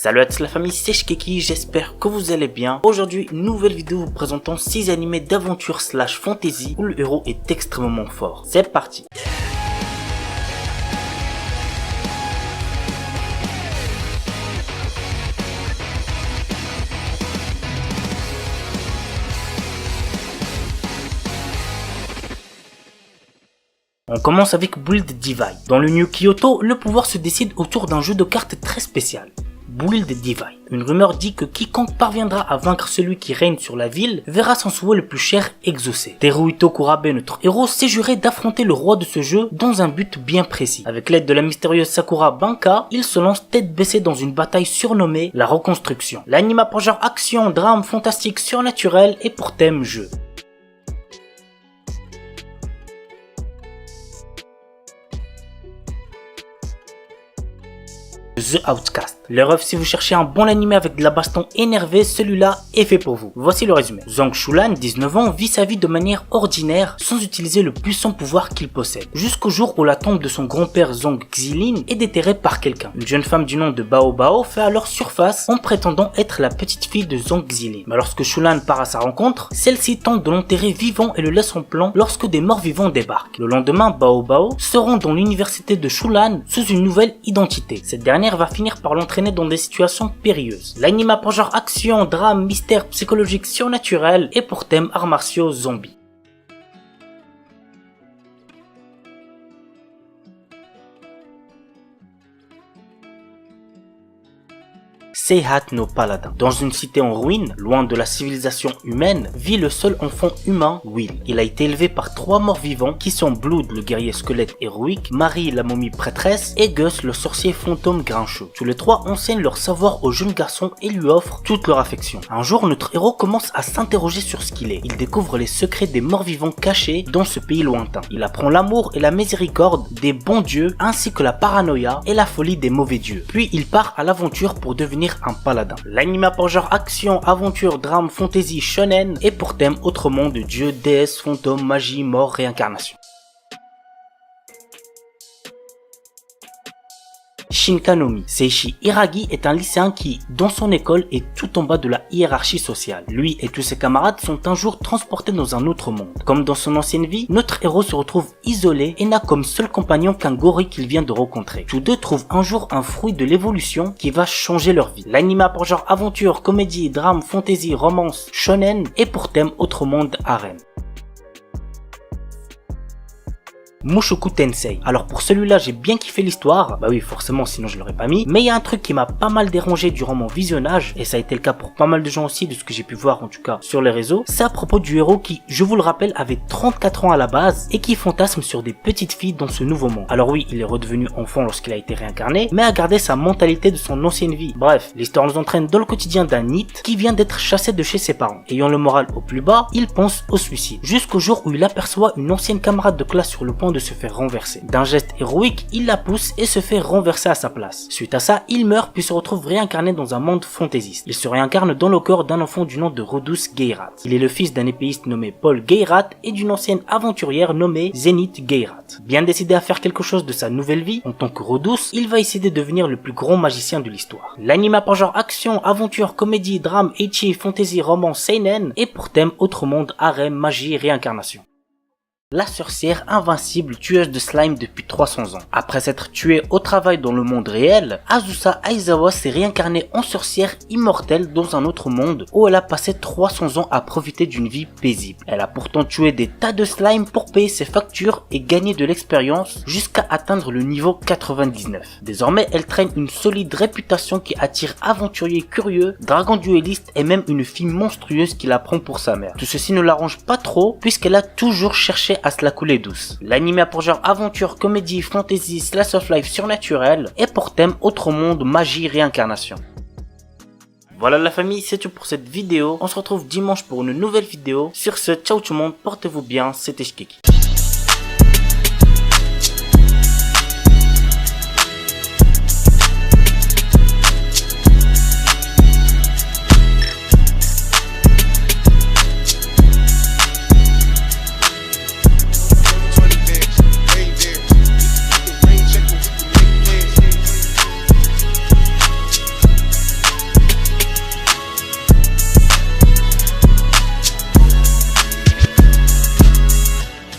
Salut à tous la famille, c'est Shkeki, j'espère que vous allez bien. Aujourd'hui, une nouvelle vidéo vous présentant 6 animés d'aventure slash fantasy où le héros est extrêmement fort. C'est parti. On commence avec Build Divide. Dans le New Kyoto, le pouvoir se décide autour d'un jeu de cartes très spécial. Build Divide. Une rumeur dit que quiconque parviendra à vaincre celui qui règne sur la ville verra son souhait le plus cher exaucé. Teruhito Kurabe, notre héros, s'est juré d'affronter le roi de ce jeu dans un but bien précis. Avec l'aide de la mystérieuse Sakura Banka, il se lance tête baissée dans une bataille surnommée la Reconstruction. L'anime a pour genre action, drame, fantastique, surnaturel et pour thème jeu. The Outcast. Les refs, si vous cherchez un bon animé avec de la baston énervée, celui-là est fait pour vous. Voici le résumé. Zhang Shulan, 19 ans, vit sa vie de manière ordinaire sans utiliser le puissant pouvoir qu'il possède. Jusqu'au jour où la tombe de son grand-père Zhang Xilin est déterrée par quelqu'un. Une jeune femme du nom de Bao Bao fait alors surface en prétendant être la petite fille de Zhang Xilin. Mais lorsque Shulan part à sa rencontre, celle-ci tente de l'enterrer vivant et le laisse en plan lorsque des morts vivants débarquent. Le lendemain, Bao Bao se rend dans l'université de Shulan sous une nouvelle identité. Cette dernière va finir par l'entraîner dans des situations périlleuses. L'anime a pour genre action, drame, mystère, psychologique, surnaturel et pour thème arts martiaux zombies. Seihat no Paladin. Dans une cité en ruine, loin de la civilisation humaine, vit le seul enfant humain, Will. Il a été élevé par 3 morts vivants qui sont Blood, le guerrier squelette héroïque, Marie, la momie prêtresse, et Gus, le sorcier fantôme grincheux. Tous les 3 enseignent leur savoir au jeune garçon et lui offrent toute leur affection. Un jour, notre héros commence à s'interroger sur ce qu'il est. Il découvre les secrets des morts vivants cachés dans ce pays lointain. Il apprend l'amour et la miséricorde des bons dieux, ainsi que la paranoïa et la folie des mauvais dieux. Puis il part à l'aventure pour devenir un paladin. L'anime a pour genre action, aventure, drame, fantasy, shonen et pour thème autre monde, dieu, déesse, fantôme, magie, mort, réincarnation. Shinkanomi. Seishi Hiragi est un lycéen qui, dans son école, est tout en bas de la hiérarchie sociale. Lui et tous ses camarades sont un jour transportés dans un autre monde. Comme dans son ancienne vie, notre héros se retrouve isolé et n'a comme seul compagnon qu'un gorille qu'il vient de rencontrer. Tous deux trouvent un jour un fruit de l'évolution qui va changer leur vie. L'anime a pour genre aventure, comédie, drame, fantasy, romance, shonen et pour thème autre monde, harem. Mushoku Tensei. Alors pour celui-là, j'ai bien kiffé l'histoire. Bah oui, forcément, sinon je l'aurais pas mis. Mais il y a un truc qui m'a pas mal dérangé durant mon visionnage, et ça a été le cas pour pas mal de gens aussi, de ce que j'ai pu voir en tout cas sur les réseaux. C'est à propos du héros qui, je vous le rappelle, avait 34 ans à la base et qui fantasme sur des petites filles dans ce nouveau monde. Alors oui, il est redevenu enfant lorsqu'il a été réincarné, mais a gardé sa mentalité de son ancienne vie. Bref, l'histoire nous entraîne dans le quotidien d'un NEET qui vient d'être chassé de chez ses parents. Ayant le moral au plus bas, il pense au suicide. Jusqu'au jour où il aperçoit une ancienne camarade de classe sur le point de se faire renverser. D'un geste héroïque, il la pousse et se fait renverser à sa place. Suite à ça, il meurt puis se retrouve réincarné dans un monde fantaisiste. Il se réincarne dans le corps d'un enfant du nom de Rodus Geirat. Il est le fils d'un épéiste nommé Paul Geirat et d'une ancienne aventurière nommée Zenith Geirat. Bien décidé à faire quelque chose de sa nouvelle vie, en tant que Rodus, il va essayer de devenir le plus grand magicien de l'histoire. L'anime a pour genre action, aventure, comédie, drame, ecchi, fantasy, roman, seinen et pour thème autre monde, harem, magie, réincarnation. La sorcière invincible tueuse de slime depuis 300 ans. Après s'être tuée au travail dans le monde réel, Azusa Aizawa s'est réincarnée en sorcière immortelle dans un autre monde où elle a passé 300 ans à profiter d'une vie paisible. Elle a pourtant tué des tas de slime pour payer ses factures et gagner de l'expérience jusqu'à atteindre le niveau 99. Désormais, elle traîne une solide réputation qui attire aventuriers curieux, dragons duellistes et même une fille monstrueuse qui la prend pour sa mère. Tout ceci ne l'arrange pas trop puisqu'elle a toujours cherché à se la couler douce. L'anime a pour genre aventure, comédie, fantasy, slice of life surnaturel et pour thème autre monde, magie, réincarnation. Voilà la famille, c'est tout pour cette vidéo. On se retrouve dimanche pour une nouvelle vidéo. Sur ce, ciao tout le monde, portez-vous bien, c'était Shkeki.